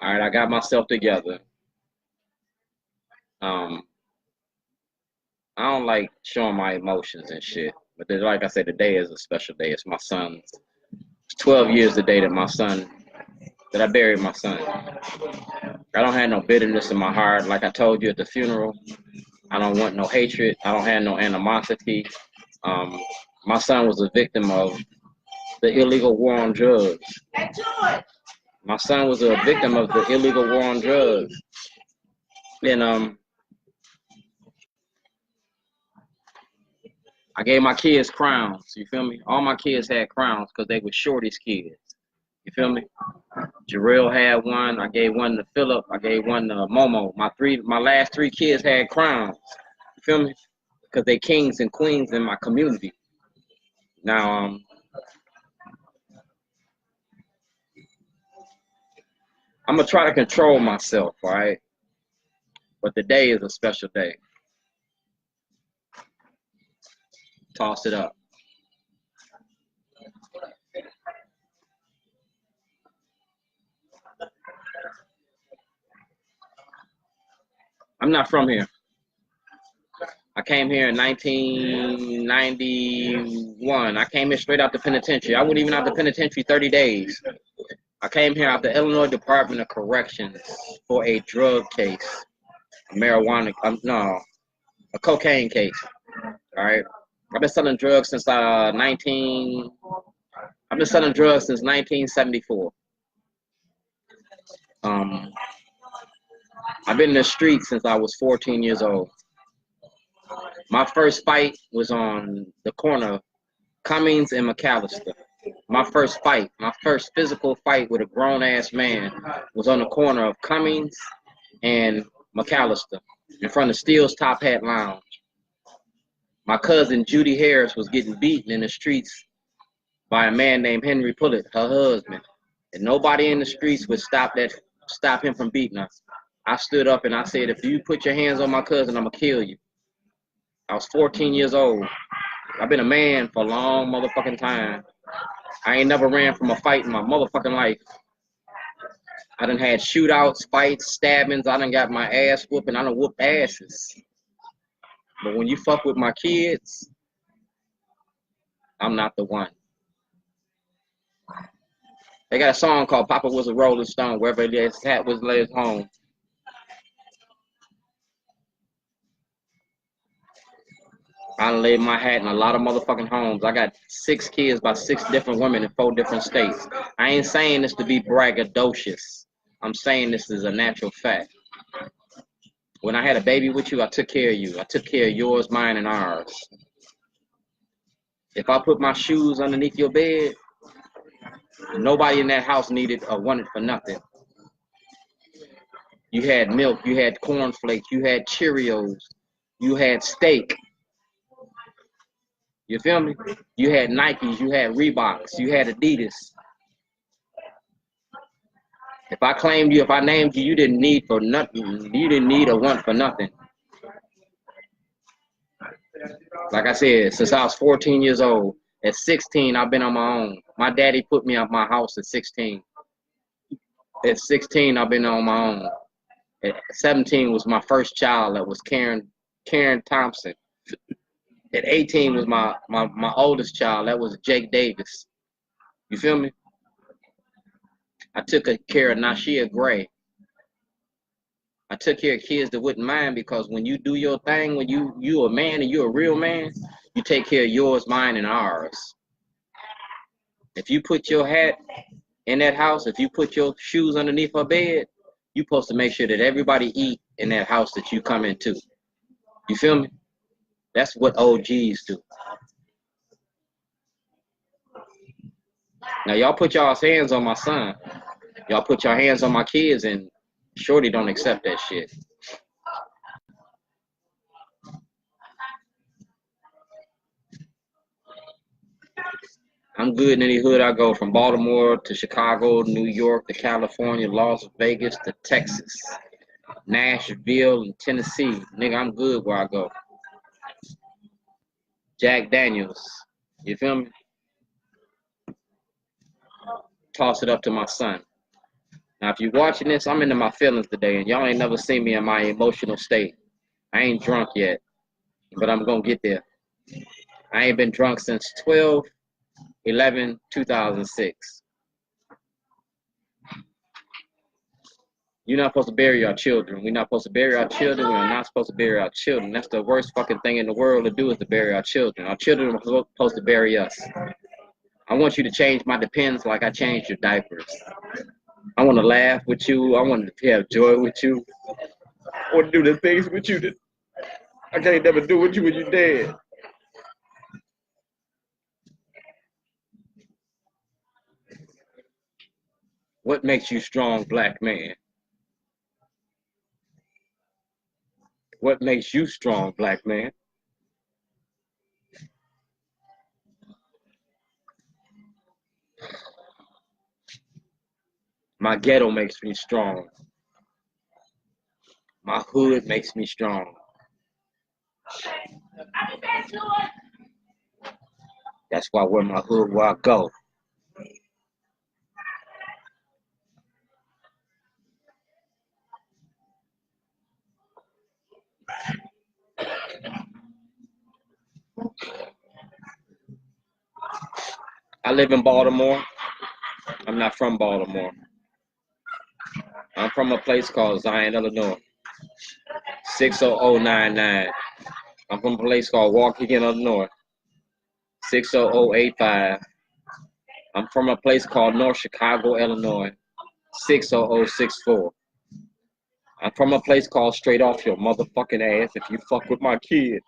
All right, I got myself together. Um, I don't like showing my emotions and shit. But then, like I said, today is a special day. It's my son's 12 years the day that I buried my son. I don't have no bitterness in my heart. Like I told you at the funeral, I don't want no hatred. I don't have no animosity. Um, my son was a victim of the illegal war on drugs. My son was a victim of the illegal war on drugs. And I gave my kids crowns. You feel me? All my kids had crowns because they were Shorty's kids. You feel me? Gerrell had one. I gave one to Philip. I gave one to Momo. My last three kids had crowns. You feel me? Because they kings and queens in my community. Now, I'm gonna try to control myself, all right? But today is a special day. Toss it up. I'm not from here. I came here in 1991. I came here straight out the penitentiary. I wasn't even out the penitentiary 30 days. I came here out the Illinois Department of Corrections for a drug case, a cocaine case. All right. I've been selling drugs since 1974. I've been in the streets since I was 14 years old. My first fight was on the corner of Cummings and McAllister. My first physical fight with a grown-ass man was on the corner of Cummings and McAllister in front of Steele's Top Hat Lounge. My cousin Judy Harris was getting beaten in the streets by a man named Henry Pullitt, her husband. And nobody in the streets would stop him from beating her. I stood up and I said, if you put your hands on my cousin, I'm gonna kill you. I was 14 years old. I've been a man for a long motherfucking time. I ain't never ran from a fight in my motherfucking life. I done had shootouts, fights, stabbings. I done got my ass whooping. I done whooped asses. But when you fuck with my kids, I'm not the one. They got a song called Papa Was a Rolling Stone, wherever his hat was laid home. I done laid my hat in a lot of motherfucking homes. I got 6 kids by 6 different women in 4 different states. I ain't saying this to be braggadocious. I'm saying this is a natural fact. When I had a baby with you, I took care of you. I took care of yours, mine, and ours. If I put my shoes underneath your bed, nobody in that house needed or wanted for nothing. You had milk, you had cornflakes, you had Cheerios, you had steak. You feel me? You had Nikes, you had Reeboks, you had Adidas. If I claimed you, if I named you, you didn't need for nothing. You didn't need or want for nothing. Like I said, since I was 14 years old, at 16, I've been on my own. My daddy put me out my house at 16. At 16, I've been on my own. At 17 was my first child. That was Karen Thompson. At 18 was my oldest child. That was Jake Davis. You feel me? I took care of Nashia Gray. I took care of kids that wouldn't mind, because when you do your thing, when you a man and you're a real man, you take care of yours, mine, and ours. If you put your hat in that house, if you put your shoes underneath her bed, you're supposed to make sure that everybody eat in that house that you come into. You feel me? That's what OGs do. Now, y'all put y'all's hands on my son. Y'all put your hands on my kids, and Shorty don't accept that shit. I'm good in any hood I go, from Baltimore to Chicago, New York to California, Las Vegas to Texas, Nashville and Tennessee. Nigga, I'm good where I go. Jack Daniels. You feel me? Toss it up to my son. Now, if you're watching this, I'm into my feelings today, and y'all ain't never seen me in my emotional state. I ain't drunk yet, but I'm going to get there. I ain't been drunk since 12/11/2006. You're not supposed to bury our children. We're not supposed to bury our children. We are not supposed to bury our children. That's the worst fucking thing in the world to do, is to bury our children. Our children are supposed to bury us. I want you to change my depends like I changed your diapers. I want to laugh with you. I want to have joy with you. I want to do the things with you that I can't never do with you when you're dead. What makes you strong, black man? What makes you strong, black man? My ghetto makes me strong. My hood makes me strong. That's why where my hood, where I go. I live in Baltimore. I'm not from Baltimore. I'm from a place called Zion, Illinois. 60099. I'm from a place called Waukegan, Illinois. 60085. I'm from a place called North Chicago, Illinois. 60064. I'm from a place called Straight Off Your Motherfucking Ass if you fuck with my kids.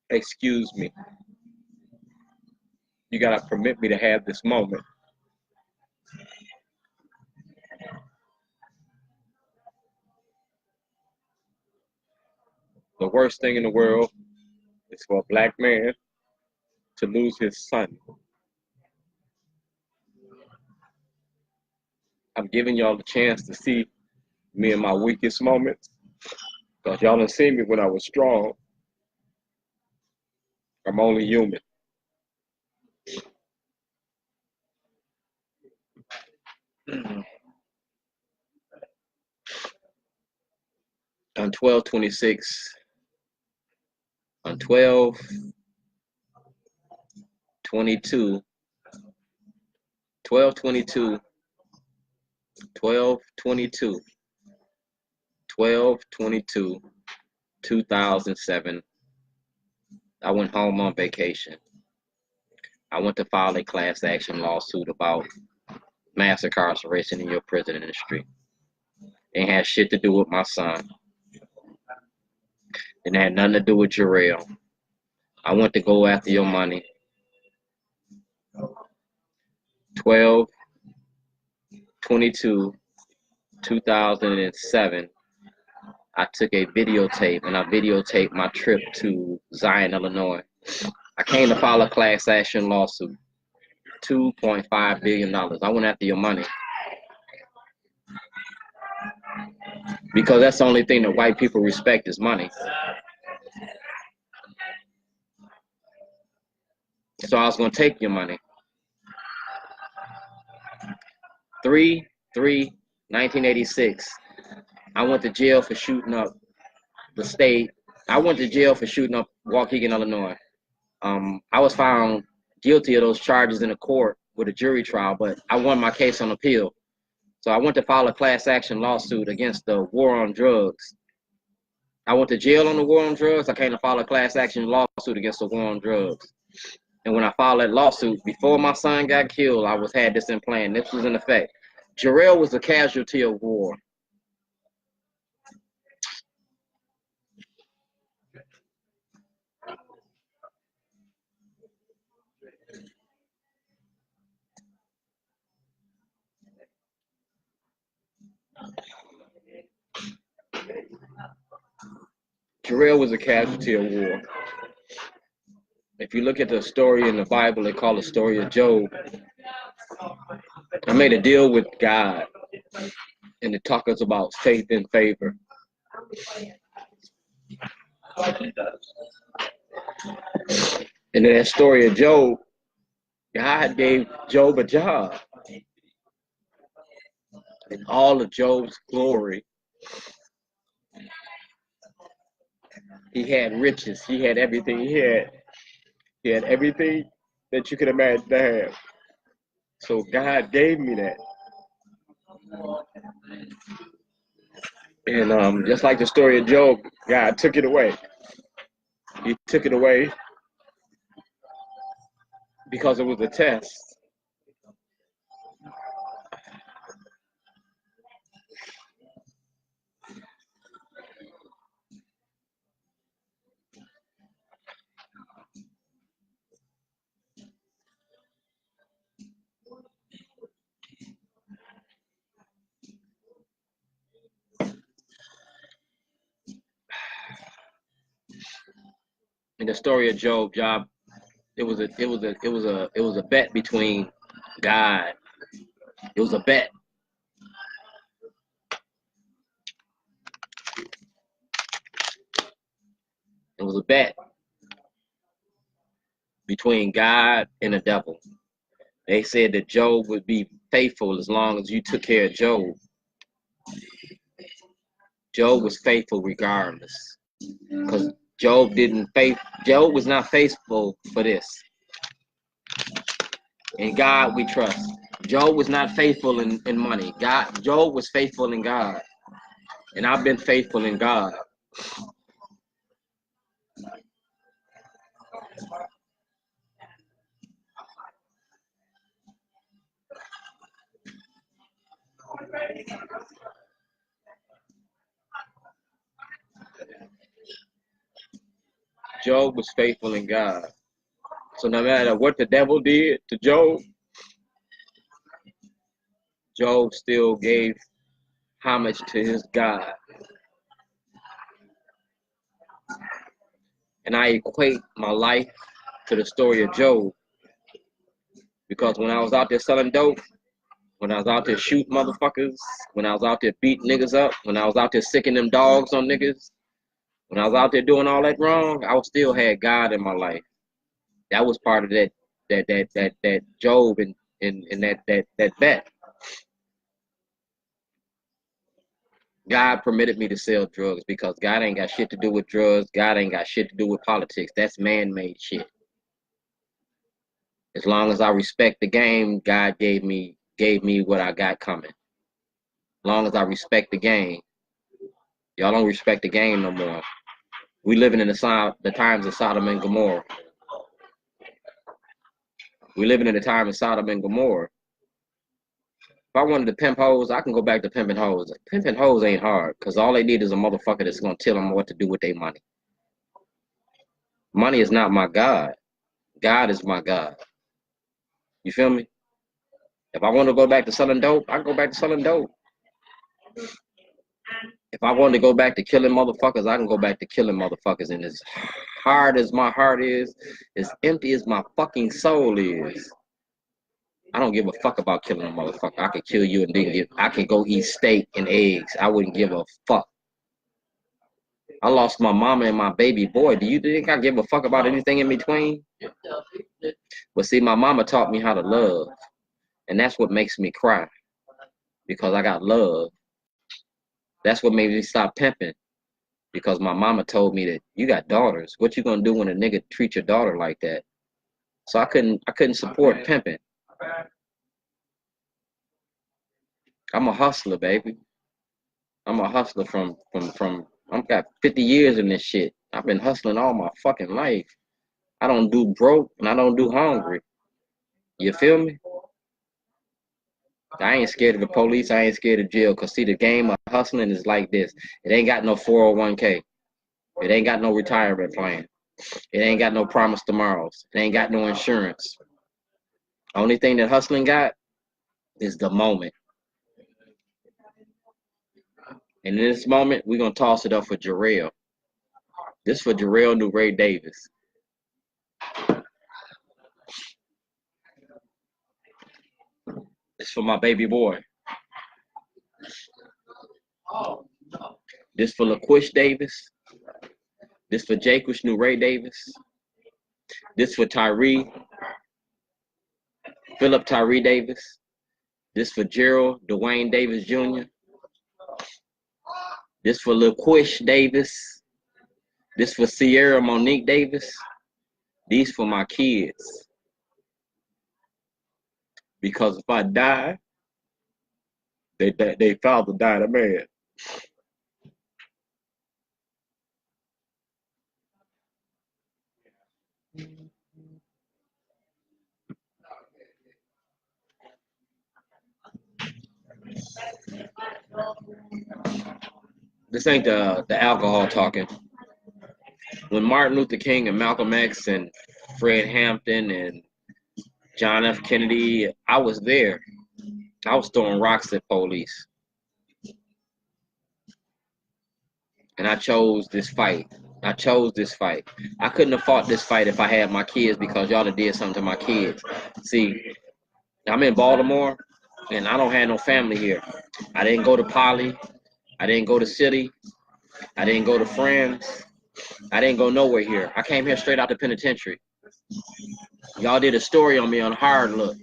Excuse me. You gotta permit me to have this moment. The worst thing in the world is for a black man to lose his son. I'm giving y'all the chance to see me in my weakest moments, because y'all done seen me when I was strong. I'm only human. On 12/26, on 12/22, 12/22, 12/22, 12/22, 2007, I went home on vacation. I went to file a class action lawsuit about mass incarceration in your prison industry. It had shit to do with my son. It had nothing to do with Gerrell. I went to go after your money. 12/22/2007, I took a videotape and I videotaped my trip to Zion, Illinois. I came to file a class action lawsuit. $2.5 billion. I went after your money. Because that's the only thing that white people respect is money. So I was going to take your money. 3/3/1986. I went to jail for shooting up the state. I went to jail for shooting up Waukegan, Illinois. I was found guilty of those charges in a court with a jury trial, but I won my case on appeal. So I went to file a class action lawsuit against the war on drugs. I went to jail on the war on drugs. I came to file a class action lawsuit against the war on drugs. And when I filed that lawsuit, before my son got killed, I had this in plan. This was in effect. Gerrell was a casualty of war. Gerrell was a casualty of war. If you look at the story in the Bible, they call it the story of Job. I made a deal with God, and it talks about faith and favor. And in that story of Job, God gave Job a job. And all of Job's glory, he had riches, he had everything, he had everything that you could imagine to have. So God gave me that. And just like the story of Job, God took it away. He took it away because it was a test. In the story of Job, it was a bet between God. It was a bet. It was a bet between God and the devil. They said that Job would be faithful as long as you took care of Job. Job was faithful regardless, because Job was not faithful for this. In God we trust. Job was not faithful in money. Job was faithful in God, and I've been faithful in God. Job was faithful in God. So no matter what the devil did to Job, Job still gave homage to his God. And I equate my life to the story of Job, because when I was out there selling dope, when I was out there shooting motherfuckers, when I was out there beating niggas up, when I was out there sicking them dogs on niggas, when I was out there doing all that wrong, I still had God in my life. That was part of that Job and that bet. God permitted me to sell drugs because God ain't got shit to do with drugs. God ain't got shit to do with politics. That's man-made shit. As long as I respect the game, God gave me what I got coming. As long as I respect the game. Y'all don't respect the game no more. We living in the times of Sodom and Gomorrah. We living in the time of Sodom and Gomorrah. If I wanted to pimp hoes, I can go back to pimping hoes. Pimping hoes ain't hard, because all they need is a motherfucker that's going to tell them what to do with their money. Money is not my God. God is my God. You feel me? If I want to go back to selling dope, I can go back to selling dope. If I want to go back to killing motherfuckers, I can go back to killing motherfuckers. And as hard as my heart is, as empty as my fucking soul is, I don't give a fuck about killing a motherfucker. I could kill you and then I can go eat steak and eggs. I wouldn't give a fuck. I lost my mama and my baby boy. Do you think I give a fuck about anything in between? But see, my mama taught me how to love. And that's what makes me cry. Because I got love. That's what made me stop pimping. Because my mama told me that you got daughters. What you gonna do when a nigga treat your daughter like that? So I couldn't support pimping. I'm a hustler, baby. I'm a hustler from I've got 50 years in this shit. I've been hustling all my fucking life. I don't do broke and I don't do hungry. You feel me? I ain't scared of the police. I ain't scared of jail. Cause see, the game of hustling is like this. It ain't got no 401k. It ain't got no retirement plan. It ain't got no promise tomorrows. It ain't got no insurance. Only thing that hustling got is the moment. And in this moment, we're gonna toss it up for Gerrell. This for Gerrell Nurae Davis. This for my baby boy. This for LaQuish Davis. This for Jaquish Nurae Davis. This for Tyree. Philip Tyree Davis. This for Gerrell Dwayne Davis Jr. This for LaQuish Davis. This for Sierra Monique Davis. These for my kids. Because if I die, they father died a man. This ain't the alcohol talking. When Martin Luther King and Malcolm X and Fred Hampton and John F. Kennedy, I was there. I was throwing rocks at police. And I chose this fight. I chose this fight. I couldn't have fought this fight if I had my kids because y'all have did something to my kids. See, I'm in Baltimore and I don't have no family here. I didn't go to Poly. I didn't go to City. I didn't go to Friends. I didn't go nowhere here. I came here straight out the penitentiary. Y'all did a story on me on Hard Look.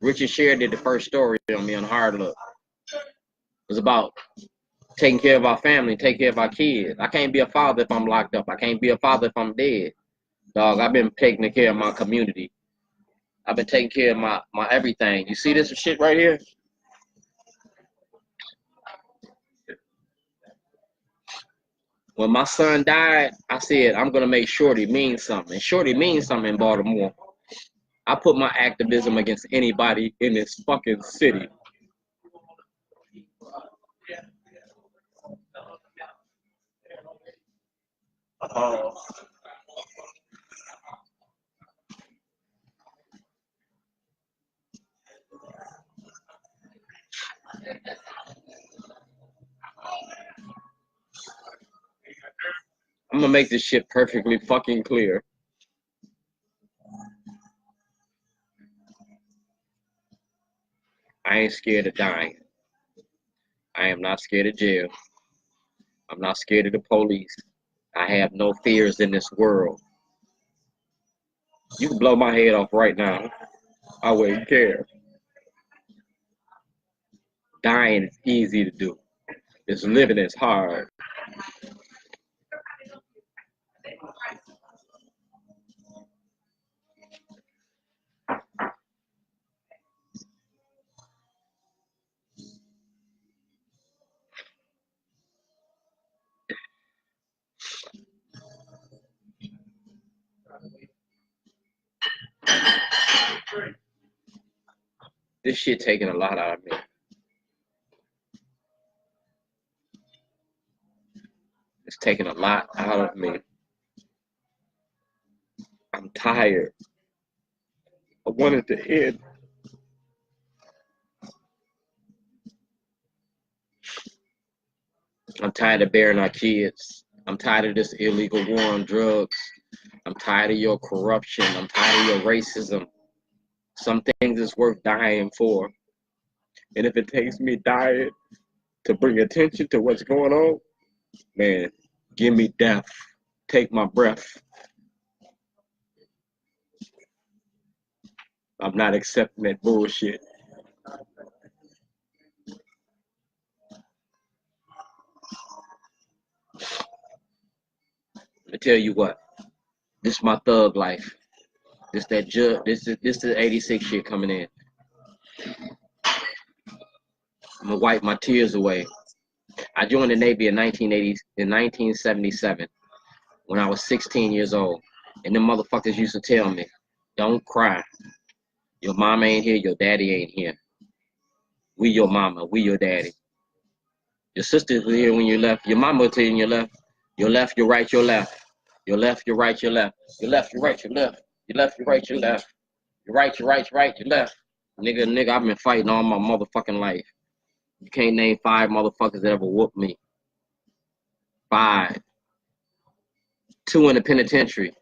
Richard Sher did the first story on me on Hard Look. It was about taking care of our family, taking care of our kids. I can't be a father if I'm locked up. I can't be a father if I'm dead. Dog, I've been taking care of my community. I've been taking care of my everything. You see this shit right here? When my son died, I said, I'm going to make Shorty mean something. And Shorty means something in Baltimore. I put my activism against anybody in this fucking city. I'm going to make this shit perfectly fucking clear. I ain't scared of dying. I am not scared of jail. I'm not scared of the police. I have no fears in this world. You can blow my head off right now. I wouldn't care. Dying is easy to do. It's living is hard. This shit taking a lot out of me. It's taking a lot out of me. I'm tired. I wanted to end. I'm tired of burying our kids. I'm tired of this illegal war on drugs. I'm tired of your corruption. I'm tired of your racism. Some things is worth dying for. And if it takes me dying to bring attention to what's going on, man, give me death. Take my breath. I'm not accepting that bullshit. I tell you what, this is my thug life. This is 86 shit coming in. I'm gonna wipe my tears away. I joined the Navy in 1977 when I was 16 years old. And them motherfuckers used to tell me, don't cry. Your mama ain't here, your daddy ain't here. We your mama, we your daddy. Your sister was here when you left. Your mama was here when you left. Your left, your right, your left. Your left, your right, your left. Your left, your right, your left. Your left, your right, your left. Your right, your right, your right, your left. Nigga, I've been fighting all my motherfucking life. You can't name 5 motherfuckers that ever whooped me. 5. 2 in the penitentiary.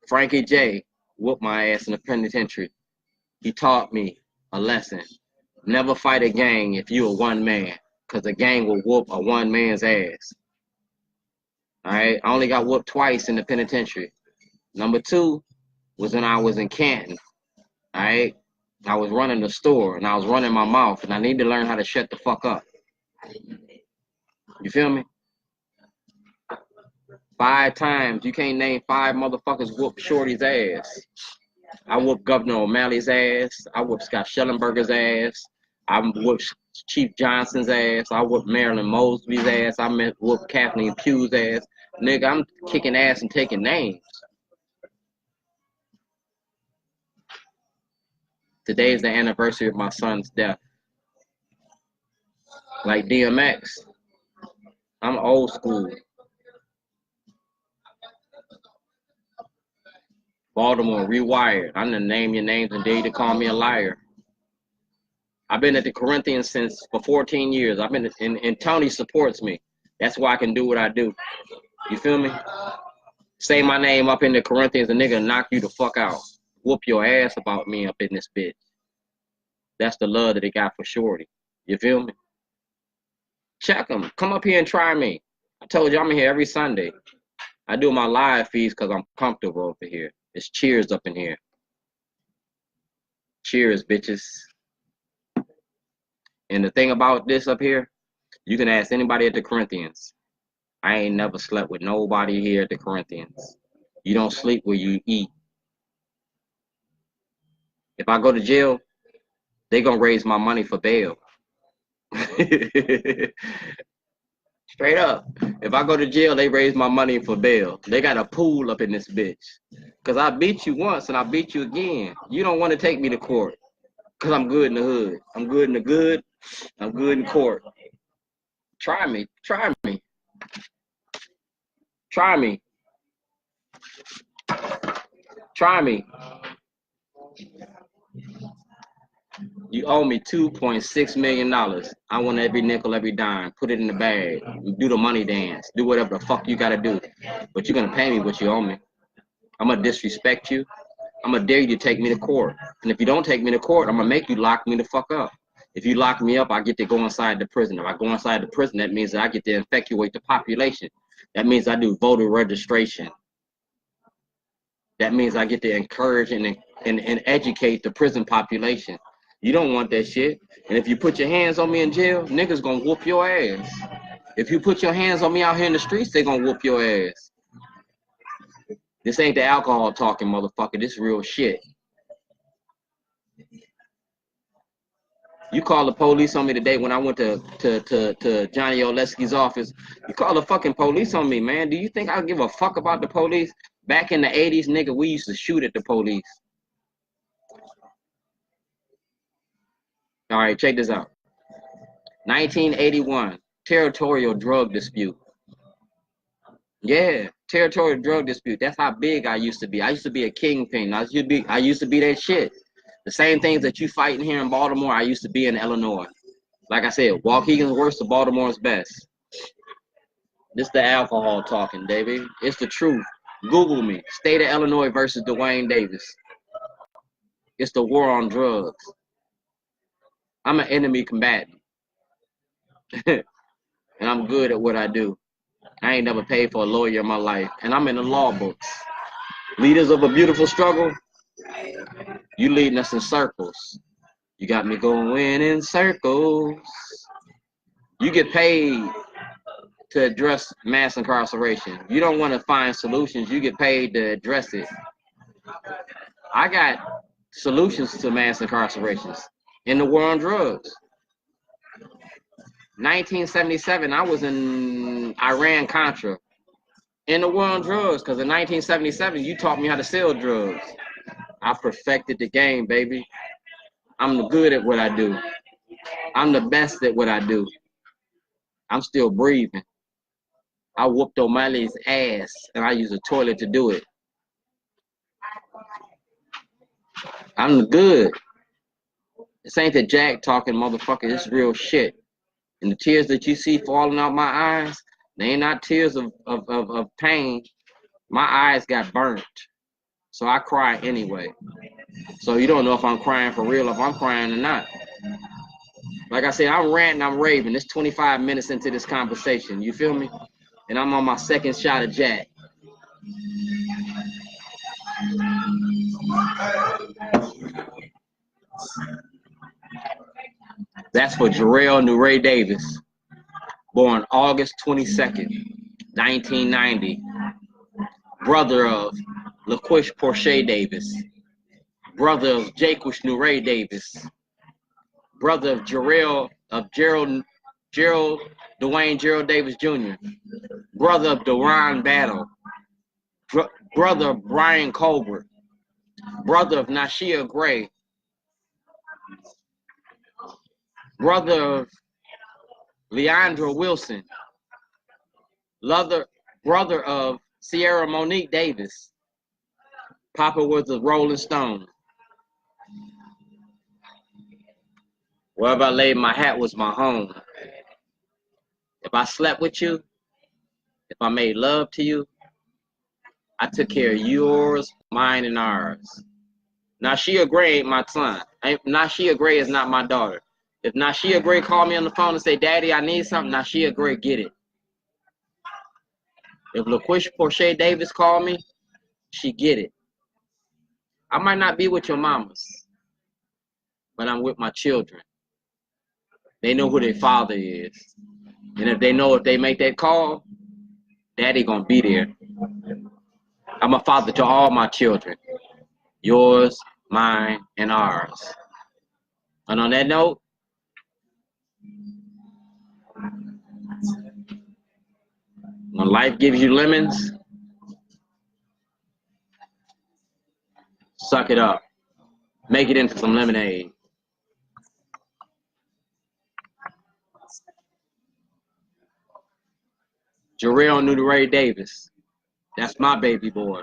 Frankie J whooped my ass in the penitentiary. He taught me a lesson. Never fight a gang if you a one man, because a gang will whoop a one man's ass. All right, I only got whooped twice in the penitentiary. Number 2 was when I was in Canton. All right, I was running the store and I was running my mouth, and I need to learn how to shut the fuck up. You feel me? 5 times. You can't name 5 motherfuckers whoop Shorty's ass. I whooped Governor O'Malley's ass. I whooped Scott Schellenberger's ass. I whooped Chief Johnson's ass. I whooped Marilyn Mosby's ass. I whooped Kathleen Pugh's ass. Nigga, I'm kicking ass and taking names. Today is the anniversary of my son's death. Like DMX, I'm old school. Baltimore rewired. I'm gonna name your names and dare you to call me a liar. I've been at the Corinthians for 14 years. I've been and Tony supports me. That's why I can do what I do. You feel me? Say my name up in the Corinthians, a nigga knock you the fuck out. Whoop your ass about me up in this bitch. That's the love that they got for Shorty. You feel me? Check them. Come up here and try me. I told you I'm here every Sunday. I do my live feeds because I'm comfortable over here. It's cheers up in here. Cheers, bitches. And the thing about this up here, you can ask anybody at the Corinthians. I ain't never slept with nobody here at the Corinthians. You don't sleep where you eat. If I go to jail, they gonna raise my money for bail. Straight up. If I go to jail, they raise my money for bail. They got a pool up in this bitch. Because I beat you once and I beat you again. You don't want to take me to court. Because I'm good in the hood. I'm good in the good. I'm good in court. Try me. Try me. Try me. Try me. You owe me $2.6 million. I want every nickel, every dime. Put it in the bag. Do the money dance. Do whatever the fuck you gotta do. But you're gonna pay me what you owe me. I'm gonna disrespect you. I'm gonna dare you to take me to court. And if you don't take me to court, I'm gonna make you lock me the fuck up. If you lock me up, I get to go inside the prison. If I go inside the prison, that means that I get to infatuate the population. That means I do voter registration. That means I get to encourage and educate the prison population. You don't want that shit. And if you put your hands on me in jail, niggas gonna whoop your ass. If you put your hands on me out here in the streets, they gonna whoop your ass. This ain't the alcohol talking, motherfucker. This real shit. You call the police on me today when I went to Johnny Oleski's office. You call the fucking police on me, man. Do you think I give a fuck about the police? Back in the 80s, nigga, we used to shoot at the police. All right, check this out. 1981, territorial drug dispute. Yeah, territorial drug dispute. That's how big I used to be. I used to be a kingpin. I used to be that shit. The same things that you fighting here in Baltimore, I used to be in Illinois. Like I said, Waukegan's worst to Baltimore's best. This the alcohol talking, baby. It's the truth. Google me. State of Illinois versus Dwayne Davis. It's the war on drugs. I'm an enemy combatant. And I'm good at what I do. I ain't never paid for a lawyer in my life. And I'm in the law books. Leaders of a beautiful struggle, you leading us in circles. You got me going in circles. You get paid to address mass incarceration. You don't want to find solutions. You get paid to address it. I got solutions to mass incarcerations in the war on drugs. 1977, I was in Iran-Contra in the war on drugs, because in 1977, you taught me how to sell drugs. I perfected the game, baby. I'm good at what I do. I'm the best at what I do. I'm still breathing. I whooped O'Malley's ass, and I used a toilet to do it. I'm good. This ain't the Jack talking, motherfucker. This is real shit. And the tears that you see falling out my eyes, they ain't not tears of pain. My eyes got burnt. So I cry anyway. So you don't know if I'm crying for real, if I'm crying or not. Like I said, I'm ranting, I'm raving. It's 25 minutes into this conversation. You feel me? And I'm on my second shot of Jack. That's for Gerrell Nurae Davis, born August 22nd, 1990. Brother of LaQuish Porche Davis. Brother of Jaquish Nurae Davis. Brother of Gerrell Dwayne Gerrell Davis Jr. Brother of Deron Battle. Brother of Brian Colbert. Brother of Nashia Gray. Brother of Leandra Wilson. Brother of Sierra Monique Davis. Papa was a Rolling Stone. Wherever I laid my hat was my home. If I slept with you, if I made love to you, I took care of yours, mine, and ours. Nashia Gray ain't my son. Nashia Gray is not my daughter. If Nashia Gray called me on the phone and say, Daddy, I need something, Nashia Gray get it. If LaQuish Porche Davis called me, she get it. I might not be with your mamas, but I'm with my children. They know who their father is. And if they know if they make that call, Daddy gonna be there. I'm a father to all my children. Yours, mine, and ours. And on that note, when life gives you lemons, suck it up. Make it into some lemonade. Gerrell Nurae Davis. That's my baby boy.